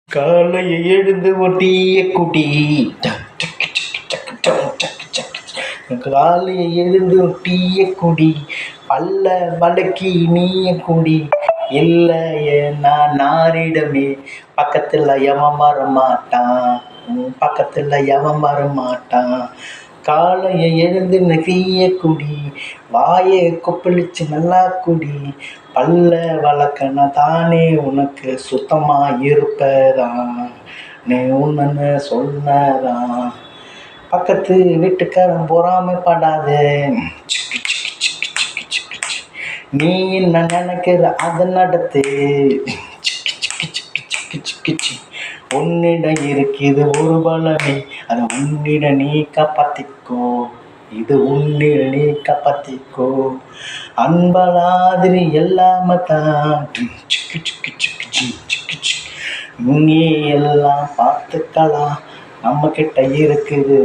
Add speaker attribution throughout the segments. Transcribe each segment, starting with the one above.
Speaker 1: காலையை எழுந்து ஒட்டிய குடி, காலையை எழுந்து ஒட்டிய குடி, பல்ல வழக்கி நீய குடி. இல்லைய நான் நாரிடமே, பக்கத்தில் எவன் வரமாட்டான், பக்கத்தில் எவன் வரமாட்டான். காலையை எழுந்து நெறிய குடி, வாயை கொப்பளிச்சு நல்லா குடி. பல்ல வளர்க்கன தானே உனக்கு சுத்தமா இருப்பதான், நீ உன்னு சொன்னதான். பக்கத்து வீட்டுக்காரன் பொறாமைப்படாத, நீ என்ன நினைக்கிற அதை நடத்து. உன்னிடம் இருக்குது ஒரு பலமே, அதை உன்னிடம் நீ காப்பாத்திக்கோ, இது உன்னிடம் நீ காப்பாத்திக்கோ. அன்பலாதிரி எல்லாம தான், நீ எல்லாம் பார்த்துக்கலாம், நம்ம கிட்ட இருக்குது,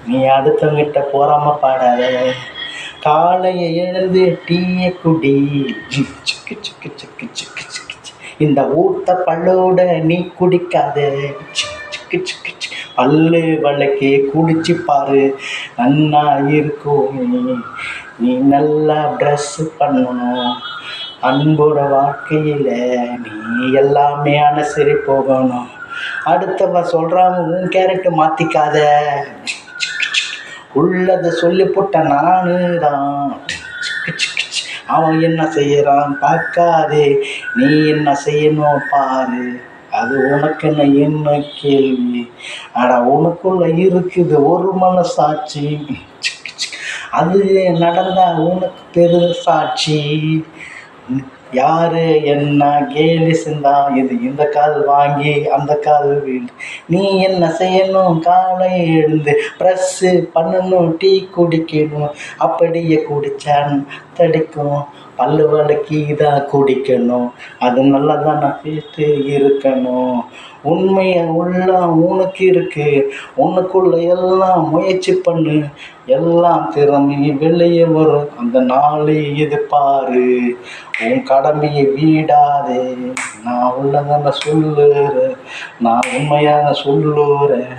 Speaker 1: நீ அடுத்தவங்கிட்ட பொறாமப்படாத. காலையை எழுந்து டீயை குடி, இந்த ஊத்த பல்லோட நீ குடிக்காத. பல்லு வழக்கே குடிச்சு பாரு, நன்னா இருக்கும். நீ நல்லா ப்ரஷ் பண்ணணும், அன்போட வாழ்க்கையில் நீ எல்லாமே அனுசரி போகணும். அடுத்தவன் சொல்கிறாங்க உன் கேரக்டர் மாற்றிக்காத, உள்ளதை சொல்லி போட்ட நானு தான். அவன் என்ன செய்யறான் பார்க்காதே, நீ என்ன செய்யணும் பாரு, அது உனக்குன்னு என்ன கேள்வி. ஆனா உனக்குள்ள இருக்குது ஒரு மனசாட்சி, அது நடந்தா உனக்கு பெரு சாட்சி. யாரு என்ன கேலி செஞ்சா இது இந்த கால் வாங்கி அந்த கால் வீடு. நீ என்ன செய்யணும், காலை எழுந்து ப்ரெஸ்ஸு பண்ணணும், டீ குடிக்கணும். அப்படியே குடிச்சான் தடிக்கும், பல்லு வழக்கி தான் குடிக்கணும், அது நல்லா தான் நான் பேசிட்டு இருக்கணும். உண்மையை உள்ள உனக்கு இருக்கு, உனக்குள்ள எல்லாம் முயற்சி பண்ணு, எல்லாம் திறமை வெளியே வரும், அந்த நாளை இது பாரு. உன் கடமையை வீடாதே, நான் உள்ளதை நான் சொல்லுறேன், நான் உண்மையாக சொல்லுறேன்.